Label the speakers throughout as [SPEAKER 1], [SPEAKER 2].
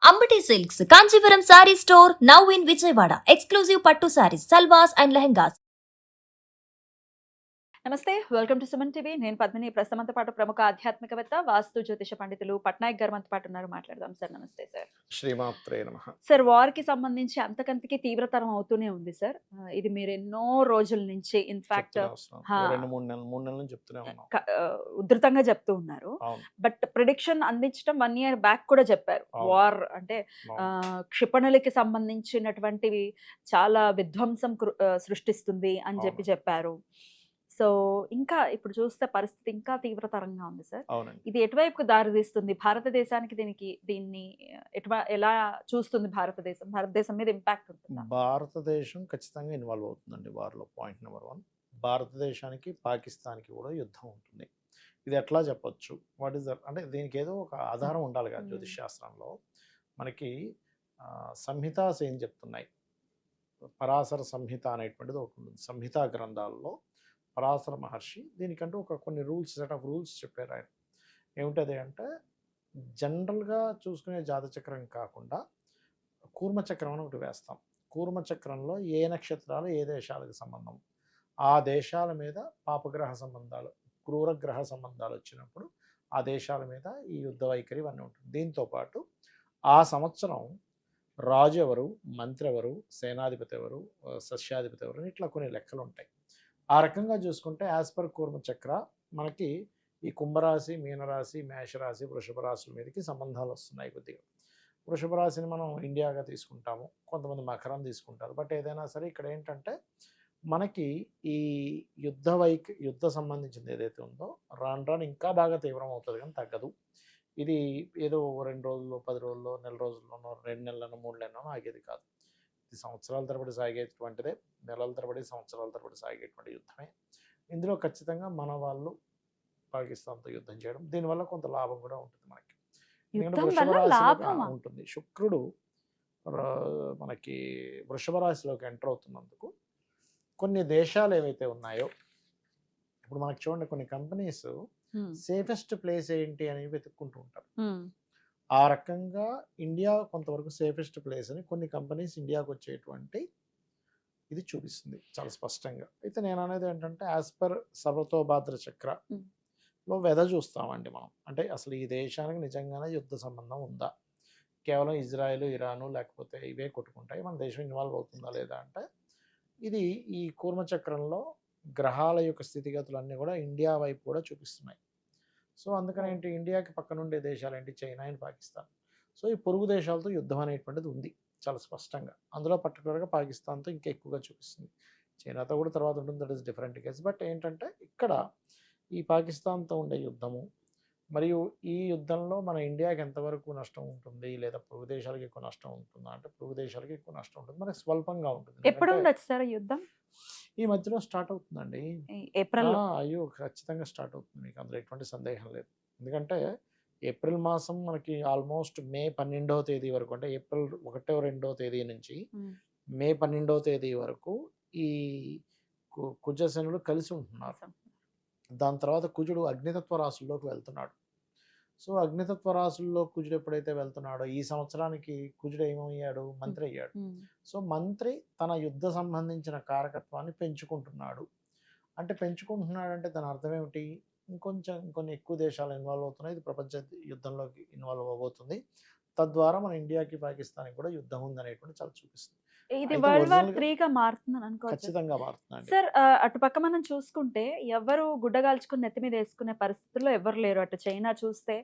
[SPEAKER 1] Ambati Silks, Kanchipuram Saree Store, now in Vijayawada. Exclusive Pattu Sarees, Salwas and Lehengas.
[SPEAKER 2] నమస్తే, welcome to Suman TV. నేను పద్మిని. ప్రస్తుతంతో పాటు ప్రముఖ ఆధ్యాత్మికవేత్త, వాస్తు జ్యోతిష పండితులు పట్నాయక్ గారు మనతో పాటు ఉన్నారు. మాట్లాడదాం సార్. నమస్తే సార్.
[SPEAKER 3] శ్రీమాత్రే నమః.
[SPEAKER 2] సార్, వార్ కి సంబంధించి అంతకంతకి తీవ్రతరం అవుతూనే ఉంది సార్. ఇది మీరు ఎన్నో రోజుల నుంచి ఇన్ఫాక్ట్
[SPEAKER 3] మూడు నెలల నుంచి చెప్తూనే ఉన్నాం,
[SPEAKER 2] ఉధృతంగా చెప్తూ ఉన్నారు. బట్ ప్రిడిక్షన్ అందించడం 1 year బ్యాక్ కూడా చెప్పారు. వార్ అంటే క్షిపణులకి సంబంధించినటువంటివి చాలా విధ్వంసం సృష్టిస్తుంది అని చెప్పారు. సో ఇంకా ఇప్పుడు చూస్తే పరిస్థితి ఇంకా తీవ్రతరంగా ఉంది సార్. ఇది ఎటువైపుకు దారితీస్తుంది భారతదేశానికి? దీన్ని ఎలా చూస్తుంది భారతదేశం మీద ఇంపాక్ట్ ఉంటుంది?
[SPEAKER 3] భారతదేశం ఖచ్చితంగా ఇన్వాల్వ్ అవుతుందండి వారిలో. పాయింట్ నెంబర్ 1, భారతదేశానికి పాకిస్తాన్కి కూడా యుద్ధం ఉంటుంది. ఇది ఎట్లా చెప్పొచ్చు? వాట్ ఈస్ అంటే దీనికి ఏదో ఒక ఆధారం ఉండాలి కదా. జ్యోతిష్ శాస్త్రంలో మనకి సంహితాస్ ఏం చెప్తున్నాయి? పరాశర సంహిత అనేటువంటిది ఒకటి ఉంటుంది. సంహితా గ్రంథాల్లో పరాశర మహర్షి దీనికంటూ కొన్ని సెట్ ఆఫ్ రూల్స్ చెప్పారు ఆయన. ఏమిటది అంటే, జనరల్గా చూసుకునే జాతచక్రం కాకుండా కూర్మచక్రం అని ఒకటి వేస్తాం. కూర్మచక్రంలో ఏ నక్షత్రాలు ఏ దేశాలకు సంబంధం, ఆ దేశాల మీద పాపగ్రహ సంబంధాలు, క్రూరగ్రహ సంబంధాలు వచ్చినప్పుడు ఆ దేశాల మీద ఈ యుద్ధ వైఖరి ఇవన్నీ ఉంటుంది. దీంతోపాటు ఆ సంవత్సరం రాజు ఎవరు, మంత్రి ఎవరు, సేనాధిపతి ఎవరు, సస్యాధిపతి ఎవరు, ఇట్లా కొన్ని లెక్కలు ఉంటాయి. ఆ రకంగా చూసుకుంటే యాజ్ పర్ కూర్మచక్ర మనకి ఈ కుంభరాశి, మీనరాశి, మేషరాశి, వృషభ రాశుల మీదకి సంబంధాలు వస్తున్నాయి. కొద్దిగా వృషభ రాశిని మనం ఇండియాగా తీసుకుంటాము, కొంతమంది మకరం తీసుకుంటారు. బట్ ఏదైనా సరే ఇక్కడ ఏంటంటే మనకి ఈ యుద్ధ సంబంధించింది ఏదైతే ఉందో రాను ఇంకా బాగా తీవ్రం అవుతుంది, కానీ తగ్గదు. ఇది ఏదో 2 రోజుల్లో, 10 రోజుల్లో, నెల రోజుల్లోనో, 2 నెలలను, 3 నెలలను ఆగేది కాదు. ఇది సంవత్సరాల తరబడి సాగేటువంటిదే, నెలల తరబడి, సంవత్సరాల తరబడి సాగేటువంటి యుద్ధమే. ఇందులో ఖచ్చితంగా మన వాళ్ళు పాకిస్తాన్తో యుద్ధం చేయడం, దీనివల్ల కొంత లాభం కూడా ఉంటుంది మనకి. ఉంటుంది. శుక్రుడు మనకి వృషభ రాశిలోకి ఎంటర్ అవుతున్నందుకు కొన్ని దేశాలు ఏవైతే ఉన్నాయో, ఇప్పుడు మనకి చూడండి, కొన్ని కంపెనీస్ సేఫెస్ట్ ప్లేస్ ఏంటి అని వెతుక్కుంటూ ఉంటారు. ఆ రకంగా ఇండియా కొంతవరకు సేఫెస్ట్ ప్లేస్ అని కొన్ని కంపెనీస్ ఇండియాకు వచ్చేటువంటి ఇది చూపిస్తుంది చాలా స్పష్టంగా. అయితే నేను అనేది ఏంటంటే, యాజ్ పర్ సర్వతోభాద్ర చక్రలో వెద చూస్తామండి మనం. అంటే అసలు ఈ దేశానికి నిజంగానే యుద్ధ సంబంధం ఉందా, కేవలం ఇజ్రాయెల్, ఇరాను లేకపోతే ఇవే కొట్టుకుంటాయి, మన దేశం ఇన్వాల్వ్ అవుతుందా లేదా అంటే, ఇది ఈ కూర్మచక్రంలో గ్రహాల యొక్క స్థితిగతులు అన్నీ కూడా ఇండియా వైపు కూడా చూపిస్తున్నాయి. సో అందుకని ఏంటి, ఇండియాకి పక్కన ఉండే దేశాలు ఏంటి, చైనా అండ్ పాకిస్తాన్. సో ఈ పొరుగు దేశాలతో యుద్ధం అనేటువంటిది ఉంది చాలా స్పష్టంగా. అందులో పర్టికులర్గా పాకిస్తాన్తో ఇంకా ఎక్కువగా చూపిస్తుంది. చైనాతో కూడా తర్వాత ఉంటుంది, that is different case. But ఏంటంటే ఇక్కడ ఈ పాకిస్తాన్తో ఉండే యుద్ధము, మరియు ఈ యుద్ధంలో మన ఇండియాకి ఎంతవరకు నష్టం ఉంటుంది, లేదా పొరుగు దేశాలకు ఎక్కువ నష్టం ఉంటుందా అంటే, పొరుగు దేశాలకి ఎక్కువ నష్టం ఉంటుంది, మనకి స్వల్పంగా ఉంటుంది.
[SPEAKER 2] ఎప్పుడు ఉండొచ్చు సార్ యుద్ధం?
[SPEAKER 3] ఈ మధ్యలో స్టార్ట్ అవుతుందండి,
[SPEAKER 2] ఏప్రిల్.
[SPEAKER 3] అయ్యో ఖచ్చితంగా స్టార్ట్ అవుతుంది, మీకు అందులో ఎటువంటి సందేహం లేదు. ఎందుకంటే ఏప్రిల్ మాసం మనకి ఆల్మోస్ట్ మే 12వ తేదీ వరకు, అంటే ఏప్రిల్ 1వ 2వ తేదీ నుంచి మే 12వ తేదీ వరకు ఈ కుజశనులు కలిసి ఉంటున్నారు. దాని తర్వాత కుజుడు అగ్నితత్వ రాశుల్లోకి వెళ్తున్నాడు. సో అగ్నితత్వ రాశుల్లో కుజుడు ఎప్పుడైతే వెళ్తున్నాడో, ఈ సంవత్సరానికి కుజుడు ఏమయ్యాడు, మంత్రి అయ్యాడు. సో మంత్రి తన యుద్ధ సంబంధించిన కారకత్వాన్ని పెంచుకుంటున్నాడు. అంటే పెంచుకుంటున్నాడంటే దాని అర్థం ఏమిటి, ఇంకొన్ని ఎక్కువ దేశాలు ఇన్వాల్వ్ అవుతున్నాయి, ఇది ప్రపంచ యుద్ధంలోకి ఇన్వాల్వ్ అవబోతుంది. తద్వారా మన ఇండియాకి, పాకిస్తాన్కి కూడా యుద్ధం ఉందనేటువంటి చాలా చూపిస్తుంది.
[SPEAKER 2] ఇది వరల్డ్ వార్ 3గా మారుతుందని అనుకోవచ్చు.
[SPEAKER 3] ఖచ్చితంగా మారుతుందండి
[SPEAKER 2] సార్. అటుపక్క మనం చూసుకుంటే ఎవరు గుడ్డగాల్చుకుని నెత్తి మీద వేసుకునే పరిస్థితుల్లో ఎవరు లేరు. అటు చైనా చూస్తే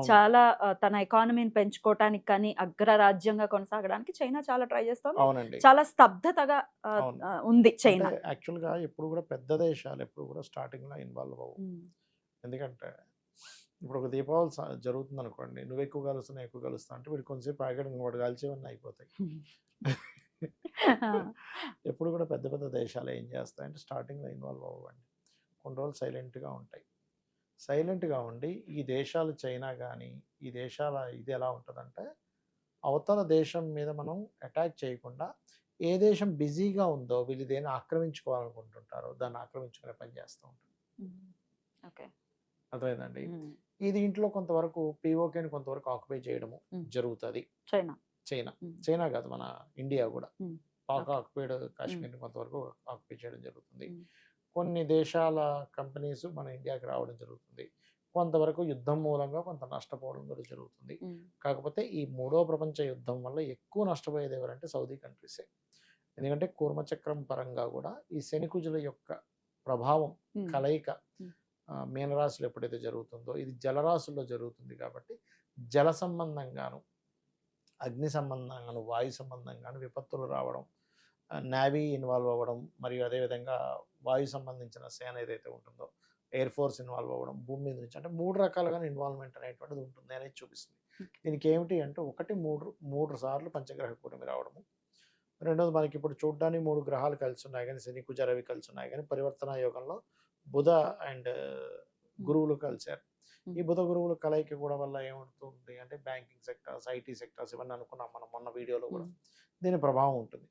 [SPEAKER 2] చాలా తన ఎకానమీని పెంచుకోవటానికి కానీ, అగ్రరాజ్యంగా కొనసాగడానికి చైనా చాలా ట్రై చేస్తుంది. చాలా స్తబ్దతగా ఉంది చైనా.
[SPEAKER 3] యాక్చువల్ గా ఎప్పుడు కూడా పెద్ద దేశాలు ఎప్పుడు కూడా స్టార్టింగ్ లో ఇన్వాల్వ్ అవ్వవు. ఎందుకంటే ఇప్పుడు ఒక దీపావళి జరుగుతుంది అనుకోండి, నువ్వు ఎక్కువ కలుస్తున్నా ఎక్కువ కలుస్తా అంటే వీడు కొంచెంసేపు ఆగడం, వాడు కాల్చేవన్నీ అయిపోతాయి. ఎప్పుడు కూడా పెద్ద పెద్ద దేశాలు ఏం చేస్తాయంటే స్టార్టింగ్లో ఇన్వాల్వ్ అవ్వండి, కొన్ని రోజులు సైలెంట్గా ఉంటాయి. సైలెంట్గా ఉండి ఈ దేశాలు, చైనా కానీ ఈ దేశాల ఇది ఎలా ఉంటుందంటే, అవతల దేశం మీద మనం అటాక్ చేయకుండా ఏ దేశం బిజీగా ఉందో, వీళ్ళు దేన్ని ఆక్రమించుకోవాలనుకుంటుంటారో దాన్ని ఆక్రమించుకునే పని చేస్తూ ఉంటారు. అర్థమైందండి. ఈ దీంట్లో కొంతవరకు పీఓకేని కొంతవరకు ఆక్యుపై చేయడము
[SPEAKER 2] ఉమ్.
[SPEAKER 3] జరుగుతుంది.
[SPEAKER 2] చైనా.
[SPEAKER 3] చైనా
[SPEAKER 2] ఉమ్.
[SPEAKER 3] చైనా కాదు, మన ఇండియా కూడా
[SPEAKER 2] ఉమ్.
[SPEAKER 3] పాక్
[SPEAKER 2] Okay.
[SPEAKER 3] ఆక్యుపైడ్ కాశ్మీర్ని కొంతవరకు ఆక్యుపై చేయడం జరుగుతుంది.
[SPEAKER 2] ఉమ్.
[SPEAKER 3] కొన్ని దేశాల కంపెనీస్ మన ఇండియాకి రావడం జరుగుతుంది. కొంతవరకు యుద్ధం మూలంగా కొంత నష్టపోవడం కూడా జరుగుతుంది.
[SPEAKER 2] ఉమ్.
[SPEAKER 3] కాకపోతే ఈ మూడో ప్రపంచ యుద్ధం వల్ల ఎక్కువ నష్టపోయేది ఎవరంటే సౌదీ కంట్రీసే. ఎందుకంటే కూర్మచక్రం పరంగా కూడా ఈ శనికుజుల యొక్క ప్రభావం
[SPEAKER 2] ఉమ్.
[SPEAKER 3] కలయిక
[SPEAKER 2] ఉమ్.
[SPEAKER 3] మీనరాశులు ఎప్పుడైతే జరుగుతుందో ఇది జలరాశుల్లో జరుగుతుంది కాబట్టి జల సంబంధంగాను, అగ్ని సంబంధంగాను, వాయు సంబంధంగాను విపత్తులు రావడం, నేవీ ఇన్వాల్వ్ అవ్వడం, మరియు అదేవిధంగా వాయు సంబంధించిన సేన ఏదైతే ఉంటుందో ఎయిర్ ఫోర్స్ ఇన్వాల్వ్ అవ్వడం, భూమి మీద నుంచి అంటే 3 రకాలుగా ఇన్వాల్వ్మెంట్ అనేటువంటిది ఉంటుంది అనేది చూపిస్తుంది. దీనికి ఏమిటి అంటే ఒకటి మూడు సార్లు పంచగ్రహ కూటమి రావడము. రెండోది మనకి ఇప్పుడు చూడడానికి 3 గ్రహాలు కలిసి ఉన్నాయి కానీ శని కుజ రవి కలిసి ఉన్నాయి కానీ పరివర్తన యోగంలో బుధ అండ్ గురువులు కలిశారు. ఈ బుధ గురువుల కలయిక కూడా వల్ల ఏమవుతుంది అంటే బ్యాంకింగ్ సెక్టార్స్, ఐటీ సెక్టార్స్ ఇవన్నీ అనుకున్నాం మనం మొన్న వీడియోలో కూడా దీని ప్రభావం ఉంటుంది.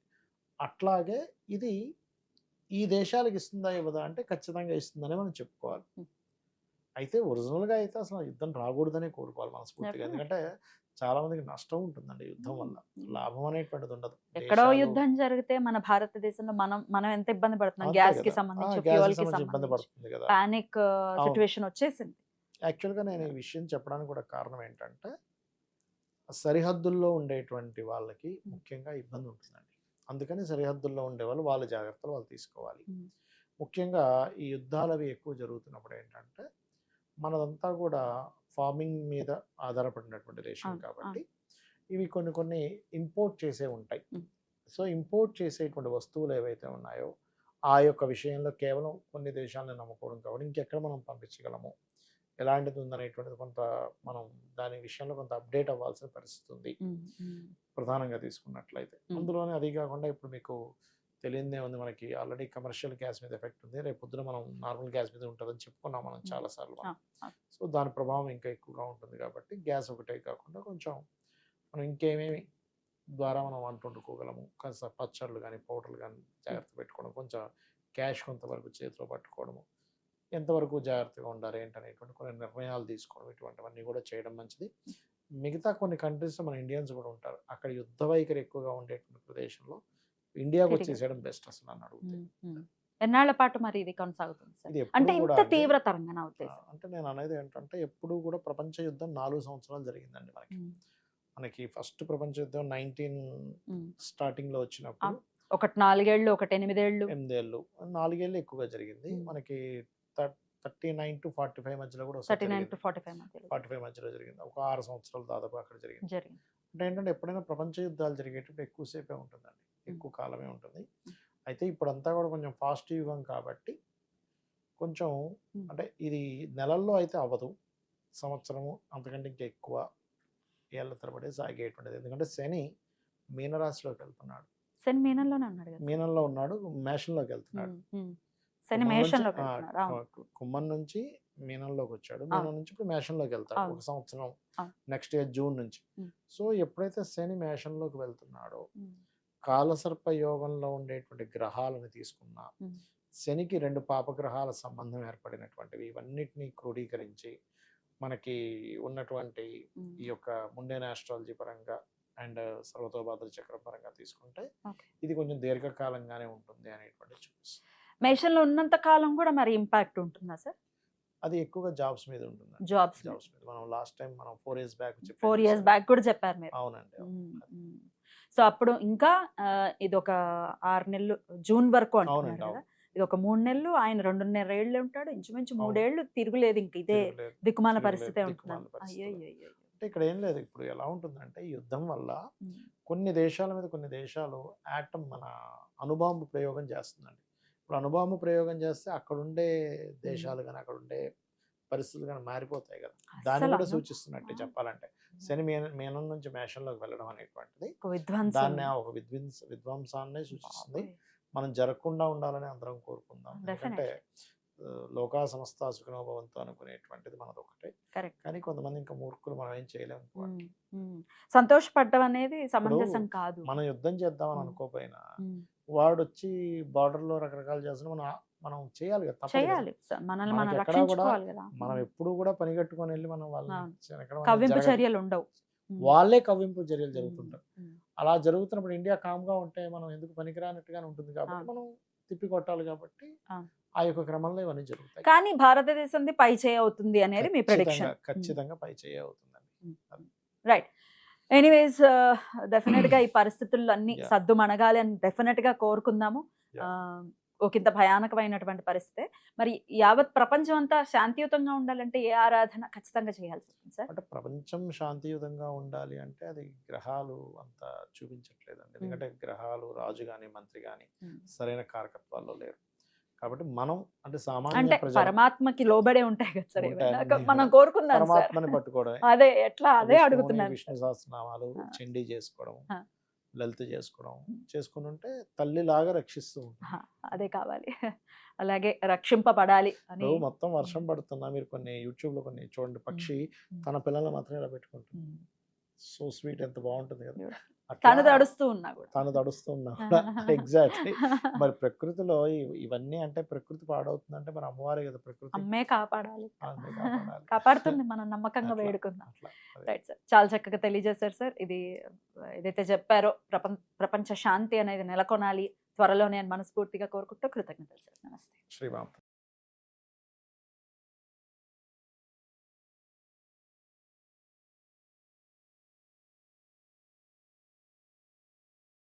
[SPEAKER 3] అట్లాగే ఇది ఈ దేశాలకు ఇస్తుందా ఇవ్వదా అంటే ఖచ్చితంగా ఇస్తుందనే మనం చెప్పుకోవాలి. అయితే ఒరిజినల్గా అయితే అసలు యుద్ధం రాకూడదనే కోరుకోవాలి మనస్ఫూర్తిగా. ఎందుకంటే చాలా మందికి నష్టం ఉంటుందండి యుద్ధం వల్ల, లాభం అనేటువంటిది ఉండదు.
[SPEAKER 2] ఎక్కడో
[SPEAKER 3] దేశాలు-
[SPEAKER 2] యుద్ధం జరిగితే మన భారతదేశంలో మనం ఎంత ఇబ్బంది పడుతున్నాం,
[SPEAKER 3] అంతే
[SPEAKER 2] గ్యాస్ కి
[SPEAKER 3] కదా.
[SPEAKER 2] సంబంధించి,
[SPEAKER 3] గ్యాస్కి
[SPEAKER 2] ఫ్యూయల్ కి
[SPEAKER 3] సంబంధించి ఇబ్బంది
[SPEAKER 2] సంబంధించి
[SPEAKER 3] పడుతుంది కదా.
[SPEAKER 2] పానిక్ సిచ్యువేషన్ వచ్చేసింది.
[SPEAKER 3] యాక్చువల్గా నేను ఈ విషయం చెప్పడానికి కూడా కారణం ఏంటంటే సరిహద్దుల్లో ఉండేటువంటి వాళ్ళకి ముఖ్యంగా ఇబ్బంది ఉంటుందండి. అందుకని సరిహద్దుల్లో ఉండేవాళ్ళు వాళ్ళ జాగ్రత్తలు వాళ్ళు తీసుకోవాలి. ముఖ్యంగా ఈ యుద్ధాలు అవి ఎక్కువ జరుగుతున్నప్పుడు ఏంటంటే మనదంతా కూడా ఫార్మింగ్ మీద ఆధారపడినటువంటి దేశం
[SPEAKER 2] అవును,
[SPEAKER 3] కాబట్టి ఇవి కొన్ని ఇంపోర్ట్ చేసే ఉంటాయి.
[SPEAKER 2] ఉం.
[SPEAKER 3] సో ఇంపోర్ట్ చేసేటువంటి వస్తువులు ఏవైతే ఉన్నాయో ఆ యొక్క విషయంలో కేవలం కొన్ని దేశాలను నమ్ముకోవడం కాబట్టి ఇంకెక్కడ మనం పంపించగలము, ఎలాంటిది ఉందనేటువంటిది కొంత మనం దాని విషయంలో కొంత అప్డేట్ అవ్వాల్సిన పరిస్థితి ఉంది ప్రధానంగా తీసుకున్నట్లయితే. అందులోనే అది కాకుండా ఇప్పుడు మీకు తెలియదే ఉంది, మనకి ఆల్రెడీ కమర్షియల్ గ్యాస్ మీద ఎఫెక్ట్ ఉంది, రేపు పొద్దున మనం నార్మల్ గ్యాస్ మీద ఉంటుందని చెప్పుకున్నాం మనం చాలాసార్లు. సో దాని ప్రభావం ఇంకా ఎక్కువగా ఉంటుంది కాబట్టి గ్యాస్ ఒకటే కాకుండా కొంచెం మనం ఇంకేమేమి ద్వారా మనం వంట వండుకోగలము, కాస్త పచ్చళ్ళు కానీ పౌడర్లు కానీ జాగ్రత్త పెట్టుకోవడం, కొంచెం క్యాష్ కొంతవరకు చేతిలో పట్టుకోవడము, ఎంతవరకు జాగ్రత్తగా ఉండాలి ఏంటనేటువంటి కొన్ని నిర్ణయాలు తీసుకోవడం, ఇటువంటివన్నీ కూడా చేయడం మంచిది. మిగతా కొన్ని కంట్రీస్లో మన ఇండియన్స్ కూడా ఉంటారు, అక్కడ యుద్ధ వైఖరి ఎక్కువగా ఉండేటువంటి ప్రదేశంలో ఇండియాకు వచ్చేసేయడం బెస్ట్ అసలు నన్ను అడిగితే.
[SPEAKER 2] ఎన్నాళ్ల పాటు మరి ఇది కొనసాగుతుంది సార్?
[SPEAKER 3] ఇది
[SPEAKER 2] అంటే
[SPEAKER 3] ఎప్పుడు కూడా
[SPEAKER 2] ఇంత
[SPEAKER 3] అండి,
[SPEAKER 2] తీవ్రతరంగా నా ఉద్దేశం.
[SPEAKER 3] అంటే నేను అనేది ఏంటంటే ఎప్పుడు కూడా ప్రపంచ యుద్ధం 4 సంవత్సరాలు జరిగిందండి మనకి ఫస్ట్ ప్రపంచ యుద్ధం 19 స్టార్టింగ్ లో వచ్చినప్పుడు
[SPEAKER 2] ఒకటి 4 ఏళ్ళు, ఒకటి 8 ఏళ్ళు,
[SPEAKER 3] 8 ఏళ్ళు 4 ఏళ్ళు ఎక్కువగా జరిగింది మనకి. 39 to 45 మధ్యలో కూడా
[SPEAKER 2] 39 to 45 మధ్యలో
[SPEAKER 3] 45 మధ్యలో జరిగింది. ఒక 6 సంవత్సరాలు దాదాపు అక్కడ జరిగింది.
[SPEAKER 2] జరిగింది.
[SPEAKER 3] అంటే ఏంటంటే ఎప్పుడైనా ప్రపంచ యుద్ధాలు జరిగేటప్పుడు ఎక్కువసేపే ఉంటుందండి, ఎక్కువ కాలమే ఉంటుంది. అయితే ఇప్పుడంతా కూడా కొంచెం ఫాస్ట్ యుగం కాబట్టి కొంచెం అంటే ఇది నెలల్లో అయితే అవ్వదు, సంవత్సరము అంతకంటే ఇంకా ఎక్కువ ఏళ్ళ తరబడి సాగేటువంటిది. ఎందుకంటే శని మీనరాశిలోకి వెళ్తున్నాడు,
[SPEAKER 2] శని మీనంలోనే ఉన్నాడు కదా.
[SPEAKER 3] మీనంలో ఉన్నాడు, మేషంలోకి వెళ్తున్నాడు.
[SPEAKER 2] శని
[SPEAKER 3] కుంభం
[SPEAKER 2] మేషంలోకి
[SPEAKER 3] నుంచి-
[SPEAKER 2] వెళ్తున్నాడు. అవును.
[SPEAKER 3] కుంభం నుంచి మీనంలోకి వచ్చాడు, మీనం నుంచి ఇప్పుడు మేషంలోకి వెళ్తాడు
[SPEAKER 2] అవును.
[SPEAKER 3] ఒక సంవత్సరం,
[SPEAKER 2] అవును.
[SPEAKER 3] నెక్స్ట్ ఇయర్ జూన్ నుంచి.
[SPEAKER 2] ఉమ్.
[SPEAKER 3] సో ఎప్పుడైతే శని మేషంలోకి వెళ్తున్నాడో
[SPEAKER 2] ఉమ్.
[SPEAKER 3] కాలసర్ప యోగంలో ఉండేటువంటి గ్రహాలను తీసుకున్నా
[SPEAKER 2] ఉమ్.
[SPEAKER 3] శనికి 2 పాపగ్రహాల సంబంధం ఏర్పడినటువంటివి ఇవన్నిటినీ క్రోడీకరించి మనకి ఉన్నటువంటి
[SPEAKER 2] ఉమ్.
[SPEAKER 3] ఈ యొక్క ముండేన్ ఆస్ట్రాలజీ పరంగా అండ్ సర్వతోభాద్ర చక్రం పరంగా తీసుకుంటే
[SPEAKER 2] Okay.
[SPEAKER 3] ఇది కొంచెం దీర్ఘకాలంగానే ఉంటుంది అనేటువంటి చూపిస్తుంది.
[SPEAKER 2] మేషంలో ఉన్నంత కాలం కూడా మరి ఇంపాక్ట్ ఉంటుందా సార్?
[SPEAKER 3] అది ఎక్కువగా జాబ్స్ మీద ఉంటుంది.
[SPEAKER 2] జాబ్స్
[SPEAKER 3] జాబ్స్ మీద మనం లాస్ట్ టైం మనం 4 years బ్యాక్
[SPEAKER 2] 4 years బ్యాక్ కూడా చెప్పారు మీరు.
[SPEAKER 3] అవునండి.
[SPEAKER 2] సో అప్పుడు ఇంకా ఇది ఒక 6 నెలలు జూన్ వరకు అంటున్నారు
[SPEAKER 3] అవునండి,
[SPEAKER 2] కదా.
[SPEAKER 3] అవును.
[SPEAKER 2] ఇది ఒక 3 నెలలు, ఆయన 2.5 ఏళ్ళు ఉంటాడు, ఇంచుమించు 3
[SPEAKER 3] అవును.
[SPEAKER 2] ఏళ్ళు తిరుగులేదు, ఇంక ఇదే
[SPEAKER 3] తిరుగులేదు,
[SPEAKER 2] దిక్కుమాల
[SPEAKER 3] తిరుగులేదు,
[SPEAKER 2] పరిస్థితే
[SPEAKER 3] దిక్కుమాల
[SPEAKER 2] ఉంటుంది.
[SPEAKER 3] పరిస్థితులు. అంటే ఇక్కడ ఏం లేదు, ఇప్పుడు ఎలా ఉంటుందంటే ఈ యుద్ధం వల్ల కొన్ని దేశాల మీద కొన్ని దేశాలు ఆటం మన అణుబాంబు ప్రయోగం చేస్తుందండి. ఇప్పుడు అణుబాంబు ప్రయోగం చేస్తే అక్కడుండే దేశాలు కానీ అక్కడ ఉండే పరిస్థితులు కానీ మారిపోతాయి కదా. దాన్ని కూడా సూచిస్తున్నట్టే చెప్పాలంటే శని మీనం నుంచి మేషంలోకి వెళ్ళడం అనేటువంటిది దాన్ని ఒక విధ్వంసాన్ని సూచిస్తుంది. మనం జరగకుండా ఉండాలని అందరం కోరుకుందాం. ఎందుకంటే లోకా సమస్త సుఖినో భవంతు అనుకునేటువంటిది మనది ఒకటే. కానీ కొంతమంది ఇంకా మూర్ఖులు, మనం ఏం చేయలేము.
[SPEAKER 2] సంతోషపడ్డం అనేది సమంజసం కాదు.
[SPEAKER 3] మనం యుద్ధం చేద్దామని అనుకోపోయినా వాడు వచ్చి బార్డర్ లో రకరకాలు చేస్తున్నా మనం మనం చేయాలి కదా, తప్పదు కదా.
[SPEAKER 2] చేయాలి మనల్ని మనం
[SPEAKER 3] మనకి ఎక్కడా కూడా
[SPEAKER 2] రక్షించుకోవాలి కదా.
[SPEAKER 3] మనం ఎప్పుడు కూడా పనిగట్టుకొని వెళ్ళి మనం వాళ్ళని
[SPEAKER 2] అవును.
[SPEAKER 3] ఎక్కడ మనం
[SPEAKER 2] కవ్వింపు
[SPEAKER 3] జరగదు.
[SPEAKER 2] చర్యలు ఉండవు.
[SPEAKER 3] వాళ్ళే కవ్వింపు చర్యలు
[SPEAKER 2] ఉమ్,
[SPEAKER 3] జరుగుతుంటారు.
[SPEAKER 2] ఉమ్.
[SPEAKER 3] అలా జరుగుతున్నప్పుడు ఇండియా కామ్గా ఉంటే మనం ఎందుకు పనికిరానట్టుగానే ఉంటుంది కాబట్టి
[SPEAKER 2] అవును.
[SPEAKER 3] మనం తిప్పి కొట్టాలి కాబట్టి
[SPEAKER 2] అవును.
[SPEAKER 3] ఆ యొక్క క్రమంలో ఇవన్నీ జరుగుతాయి.
[SPEAKER 2] కానీ భారతదేశంది పై చేయి అవుతుంది అనేది మీ ప్రెడిక్షన్.
[SPEAKER 3] ఖచ్చితంగా పై చేయ అవుతుందండి.
[SPEAKER 2] రైట్. ఎనీవేస్ డెఫినెట్ గా ఈ పరిస్థితుల్లో అన్ని
[SPEAKER 3] Yeah.
[SPEAKER 2] సద్దు మనగాలి అని డెఫినెట్ గా కోరుకుందాము.
[SPEAKER 3] Yeah.
[SPEAKER 2] ఒకంత భయానకమైనటువంటి పరిస్థితే. మరి యావత్ ప్రపంచం అంతా శాంతియుతంగా ఉండాలంటే ఏ ఆరాధన ఖచ్చితంగా చేయాల్సి ఉంటుంది సార్?
[SPEAKER 3] అంటే ప్రపంచం శాంతియుతంగా ఉండాలి అంటే అది గ్రహాలు అంత చూపించట్లేదండి. ఎందుకంటే గ్రహాలు రాజు కానీ మంత్రి కానీ సరైన కారకత్వాల్లో లేరు. కాబట్టి మనం అంటే సామాన్య
[SPEAKER 2] అంటే
[SPEAKER 3] ప్రజలు
[SPEAKER 2] పరమాత్మకి లోబడే ఉంటాయి కదా సార్
[SPEAKER 3] ఉంటాయి
[SPEAKER 2] ఏవైనా.
[SPEAKER 3] అన్నీ
[SPEAKER 2] మనం
[SPEAKER 3] కూడా.
[SPEAKER 2] కోరుకుందాం సార్.
[SPEAKER 3] పరమాత్మని పట్టుకోవడమే.
[SPEAKER 2] అదే ఎట్లా అదే
[SPEAKER 3] విష్ణువుని,
[SPEAKER 2] అడుగుతున్నాను
[SPEAKER 3] విష్ణు
[SPEAKER 2] సార్.
[SPEAKER 3] సహస్రనామాలు
[SPEAKER 2] ఆ.
[SPEAKER 3] చండీ చేసుకోవడం,
[SPEAKER 2] ఆ.
[SPEAKER 3] లలిత చేసుకోవడం చేసుకుని ఉంటే తల్లిలాగా రక్షిస్తూ ఉంటుంది.
[SPEAKER 2] ఆహా, అదే కావాలి. అలాగే రక్షింపబడాలి అని.
[SPEAKER 3] ఇప్పుడు మొత్తం వర్షం పడుతున్నా మీరు కొన్ని యూట్యూబ్ లో కొన్ని చూడండి, పక్షి తన పిల్లల్ని మాత్రం ఇలా పెట్టుకుంటుంది. సో స్వీట్, ఎంత బాగుంటుంది కదా.
[SPEAKER 2] తను తడుస్తూ ఉన్నా కూడా.
[SPEAKER 3] తను తడుస్తూ ఉన్నా కూడా ఎగ్జాక్ట్లీ. మరి ప్రకృతిలో ఇవన్నీ అంటే ప్రకృతి పాడవుతుందంటే మరి అమ్మవారే కదా ప్రకృతి.
[SPEAKER 2] అమ్మే కాపాడాలి.
[SPEAKER 3] ఆమె కాపాడాలి.
[SPEAKER 2] కాపాడుతుంది మనం నమ్మకంగా
[SPEAKER 3] అట్లా,
[SPEAKER 2] వేడుకుందాం.
[SPEAKER 3] అట్లా, అదే.
[SPEAKER 2] రైట్ సార్, చాలా చక్కగా తెలియజేశారు సార్. ఇది ఏదైతే చెప్పారో ప్రపంచ శాంతి అనేది నెలకొనాలి త్వరలోనే అని మనస్ఫూర్తిగా కోరుకుంటూ కృతజ్ఞతలు సార్. నమస్తే.
[SPEAKER 3] శ్రీరామ్.